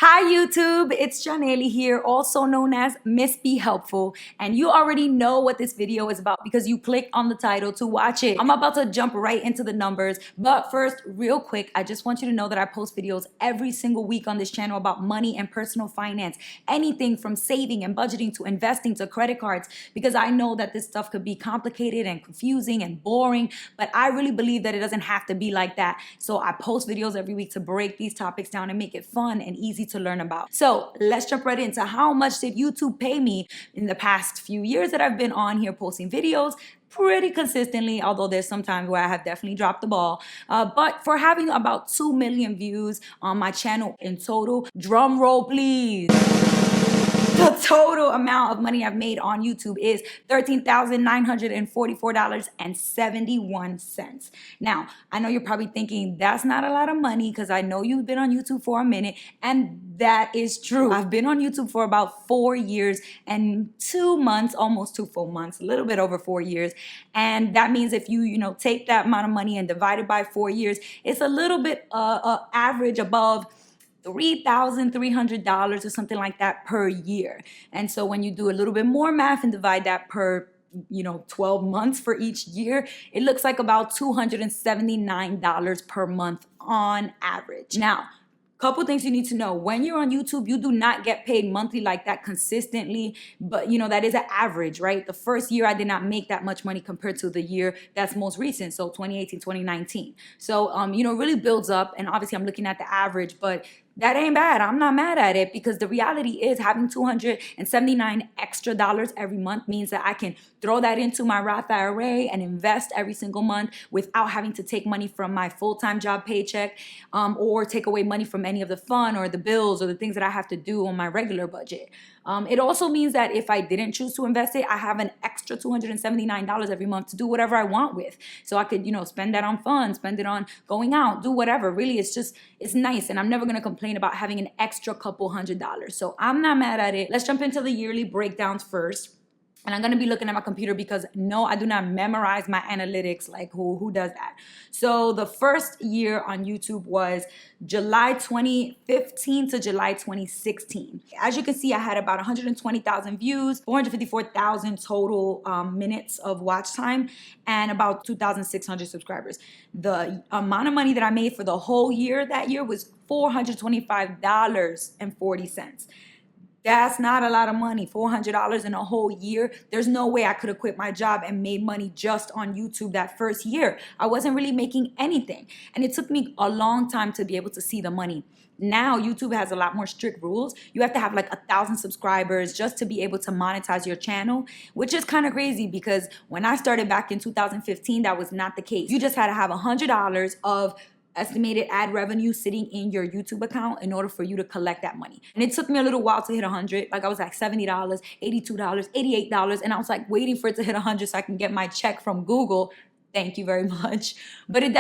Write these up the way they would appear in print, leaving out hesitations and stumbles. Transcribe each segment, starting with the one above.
Hi YouTube, it's Janelle here, also known as MissBeHelpful, and you already know what this video is about because you clicked on the title to watch it. I'm about to jump right into the numbers, but first, real quick, I just want you to know that I post videos every single week on this channel about money and personal finance, anything from saving and budgeting to investing to credit cards, because I know that this stuff could be complicated and confusing and boring, but I really believe that it doesn't have to be like that. So I post videos every week to break these topics down and make it fun and easy to learn about. So let's jump right into how much did YouTube pay me in the past few years that I've been on here posting videos pretty consistently, although there's some times where I have definitely dropped the ball. But for having about 2 million views on my channel in total, drum roll please. The total amount of money I've made on YouTube is $13,944.71. Now, I know you're probably thinking that's not a lot of money because I know you've been on YouTube for a minute, and that is true. I've been on YouTube for about 4 years and 2 months, almost 2 full months, a little bit over 4 years. And that means if you take that amount of money and divide it by 4 years, it's a little bit average above $3,300 or something like that per year. And so when you do a little bit more math and divide that per 12 months for each year, it looks like about $279 per month on average. Now, couple things you need to know. When you're on YouTube, you do not get paid monthly like that consistently, but that is an average, right? The first year I did not make that much money compared to the year that's most recent, so 2018, 2019. So, it really builds up, and obviously I'm looking at the average, but that ain't bad. I'm not mad at it because the reality is having $279 extra every month means that I can throw that into my Roth IRA and invest every single month without having to take money from my full-time job paycheck or take away money from any of the fun or the bills or the things that I have to do on my regular budget. It also means that if I didn't choose to invest it, I have an extra $279 every month to do whatever I want with. So I could, spend that on fun, spend it on going out, do whatever. Really, it's nice. And I'm never going to complain about having an extra couple $100s. So I'm not mad at it. Let's jump into the yearly breakdowns first. And I'm going to be looking at my computer because no, I do not memorize my analytics. Like who does that? So the first year on YouTube was July 2015 to July 2016. As you can see, I had about 120,000 views, 454,000 total minutes of watch time, and about 2,600 subscribers. The amount of money that I made for the whole year that year was $425.40. That's not a lot of money, $400 in a whole year. There's no way I could have quit my job and made money just on YouTube that first year. I wasn't really making anything. And it took me a long time to be able to see the money. Now, YouTube has a lot more strict rules. You have to have like 1,000 subscribers just to be able to monetize your channel, which is kind of crazy because when I started back in 2015, that was not the case. You just had to have $100 of estimated ad revenue sitting in your YouTube account in order for you to collect that money. And it took me a little while to hit 100. Like I was like $70, $82, $88, and I was like waiting for it to hit 100 so I can get my check from Google. Thank you very much. But it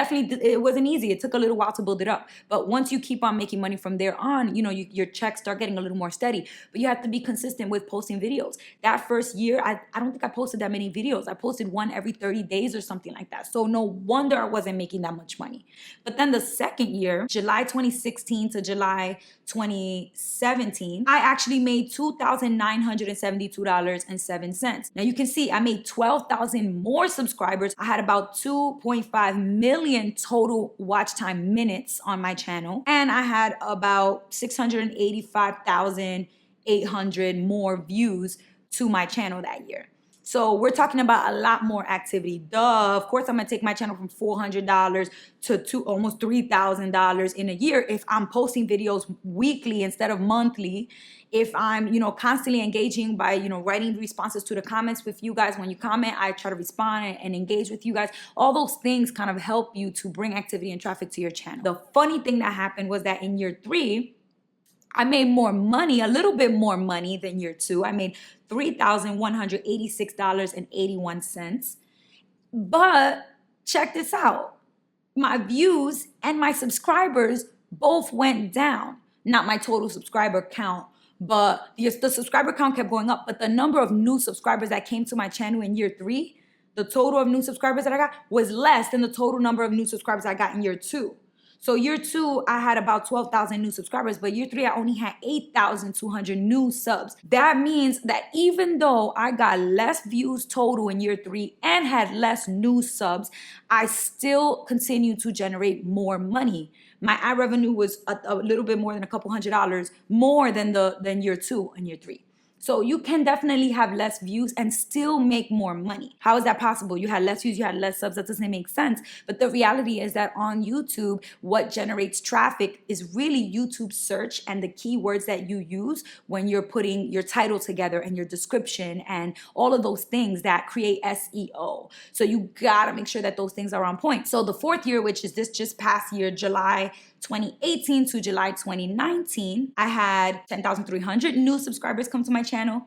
wasn't easy. It took a little while to build it up. But once you keep on making money from there on, your checks start getting a little more steady. But you have to be consistent with posting videos. That first year, I don't think I posted that many videos. I posted one every 30 days or something like that. So no wonder I wasn't making that much money. But then the second year, July 2016 to July 2017, I actually made $2,972.07. Now you can see I made 12,000 more subscribers. I had about 2.5 million total watch time minutes on my channel, and I had about 685,800 more views to my channel that year. So we're talking about a lot more activity. Duh, of course I'm gonna take my channel from $400 to almost $3,000 in a year if I'm posting videos weekly instead of monthly. If I'm, constantly engaging by, writing responses to the comments with you guys. When you comment, I try to respond and engage with you guys. All those things kind of help you to bring activity and traffic to your channel. The funny thing that happened was that in year 3, I made more money, a little bit more money than year 2. I made $3,186.81. But check this out. My views and my subscribers both went down. Not my total subscriber count, but the subscriber count kept going up. But the number of new subscribers that came to my channel in year 3, the total of new subscribers that I got was less than the total number of new subscribers I got in year 2. So year 2, I had about 12,000 new subscribers, but year 3, I only had 8,200 new subs. That means that even though I got less views total in year 3 and had less new subs, I still continue to generate more money. My ad revenue was a little bit more than a couple $100 more than year 2 and year 3. So you can definitely have less views and still make more money. How is that possible? You had less views, you had less subs. That doesn't make sense. But the reality is that on YouTube, what generates traffic is really YouTube search and the keywords that you use when you're putting your title together and your description and all of those things that create SEO. So you gotta make sure that those things are on point. So the 4th year, which is this just past year, July 2018 to July 2019, I had 10,300 new subscribers come to my channel.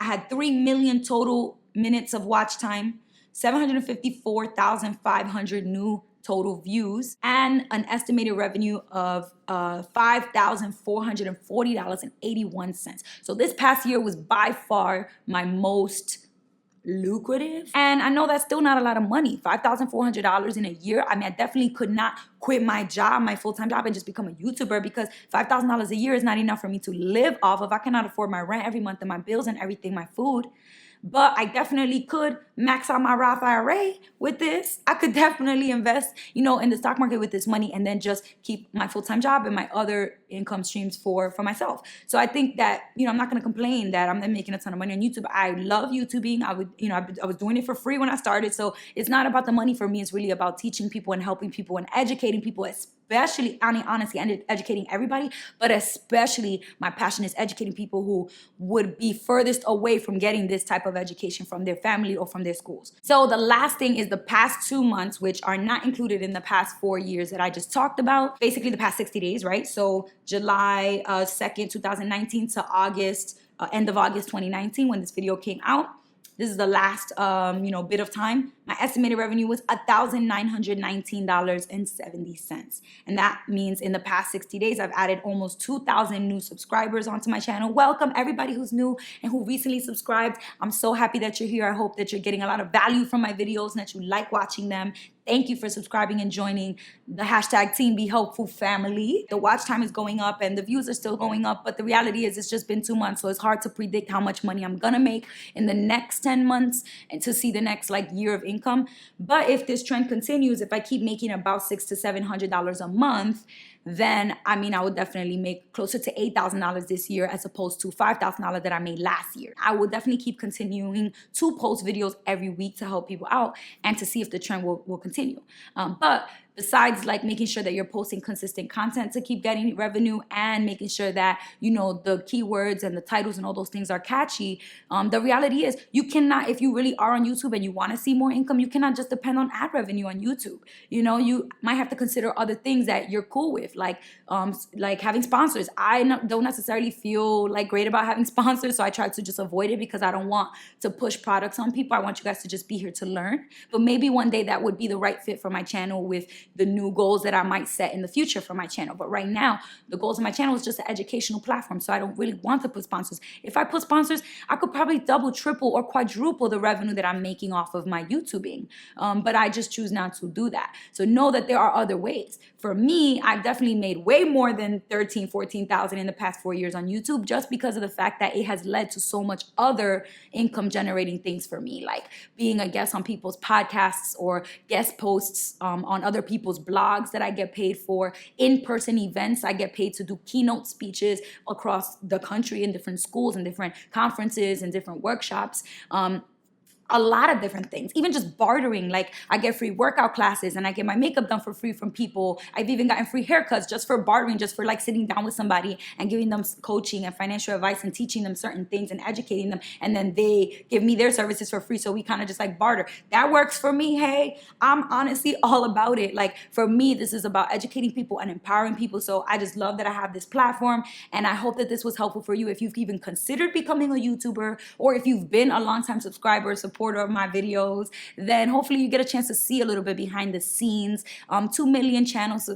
I had 3 million total minutes of watch time, 754,500 new total views, and an estimated revenue of $5,440.81. So this past year was by far my most lucrative. And I know that's still not a lot of money. $5,400 in a year. I mean, I definitely could not quit my job, my full-time job, and just become a YouTuber, because $5,000 a year is not enough for me to live off of. I cannot afford my rent every month and my bills and everything, my food. But I definitely could max out my Roth IRA with this. I could definitely invest, in the stock market with this money and then just keep my full-time job and my other income streams for myself. So I think that, I'm not going to complain that I'm making a ton of money on YouTube. I love YouTubing. I was doing it for free when I started. So it's not about the money for me. It's really about teaching people and helping people and educating people, especially, honestly, and educating everybody, but especially my passion is educating people who would be furthest away from getting this type of education from their family or from their schools. So the last thing is the past 2 months, which are not included in the past 4 years that I just talked about. Basically the past 60 days, right? So July 2nd, 2019 to end of August 2019 when this video came out. This is the last, bit of time. My estimated revenue was $1,919.70. And that means in the past 60 days, I've added almost 2,000 new subscribers onto my channel. Welcome everybody who's new and who recently subscribed. I'm so happy that you're here. I hope that you're getting a lot of value from my videos and that you like watching them. Thank you for subscribing and joining the hashtag Team Be Helpful family. The watch time is going up and the views are still going up, but the reality is it's just been 2 months, so it's hard to predict how much money I'm gonna make in the next 10 months and to see the next year of income. But if this trend continues, if I keep making about $600 to $700 a month, then I would definitely make closer to $8,000 this year as opposed to $5,000 that I made last year. I will definitely keep continuing to post videos every week to help people out and to see if the trend will continue. But besides making sure that you're posting consistent content to keep getting revenue and making sure that, the keywords and the titles and all those things are catchy, the reality is you cannot, if you really are on YouTube and you want to see more income, you cannot just depend on ad revenue on YouTube. You might have to consider other things that you're cool with, like having sponsors. I don't necessarily feel great about having sponsors, so I try to just avoid it because I don't want to push products on people. I want you guys to just be here to learn. But maybe one day that would be the right fit for my channel with the new goals that I might set in the future for my channel. But right now, the goals of my channel is just an educational platform, so I don't really want to put sponsors. If I put sponsors, I could probably double, triple, or quadruple the revenue that I'm making off of my YouTubing. But I just choose not to do that. So know that there are other ways. For me, I've definitely made way more than $13,000, $14,000 in the past 4 years on YouTube just because of the fact that it has led to so much other income generating things for me, like being a guest on people's podcasts or guest posts on other people's blogs that I get paid for, in-person events. I get paid to do keynote speeches across the country in different schools and different conferences and different workshops. A lot of different things, even just bartering. I get free workout classes and I get my makeup done for free from people. I've even gotten free haircuts just for bartering, just for sitting down with somebody and giving them coaching and financial advice and teaching them certain things and educating them. And then they give me their services for free. So we kind of just barter. That works for me. Hey, I'm honestly all about it. For me, this is about educating people and empowering people. So I just love that I have this platform, and I hope that this was helpful for you if you've even considered becoming a YouTuber, or if you've been a longtime subscriber, supporter supporter of my videos, then hopefully you get a chance to see a little bit behind the scenes. 2 million channels,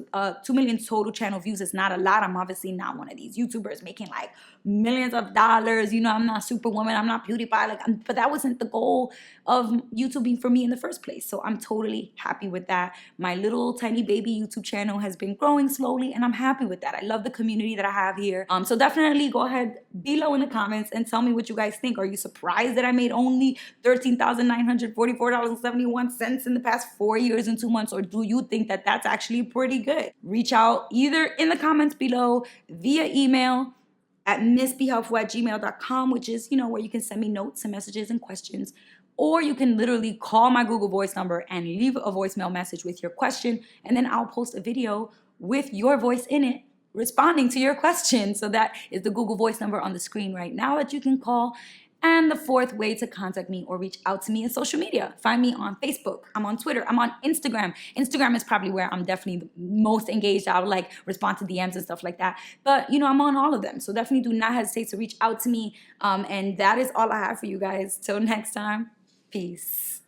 2 million total channel views is not a lot. I'm obviously not one of these YouTubers making like millions of dollars. You know, I'm not Superwoman, I'm not PewDiePie, but that wasn't the goal of YouTubing for me in the first place. So I'm totally happy with that. My little tiny baby YouTube channel has been growing slowly, and I'm happy with that. I love the community that I have here. So definitely go ahead below in the comments and tell me what you guys think. Are you surprised that I made only $13,944.71 in the past 4 years and 2 months? Or do you think that that's actually pretty good? Reach out either in the comments below, via email at MissBeHelpful@gmail.com, which is, you know, where you can send me notes and messages and questions. Or you can literally call my Google Voice number and leave a voicemail message with your question, and then I'll post a video with your voice in it responding to your question. So that is the Google Voice number on the screen right now that you can call. And the fourth way to contact me or reach out to me is social media. Find me on Facebook. I'm on Twitter. I'm on Instagram. Instagram is probably where I'm definitely the most engaged. I would like respond to DMs and stuff like that. But, you know, I'm on all of them. So definitely do not hesitate to reach out to me. And that is all I have for you guys. Till next time, peace.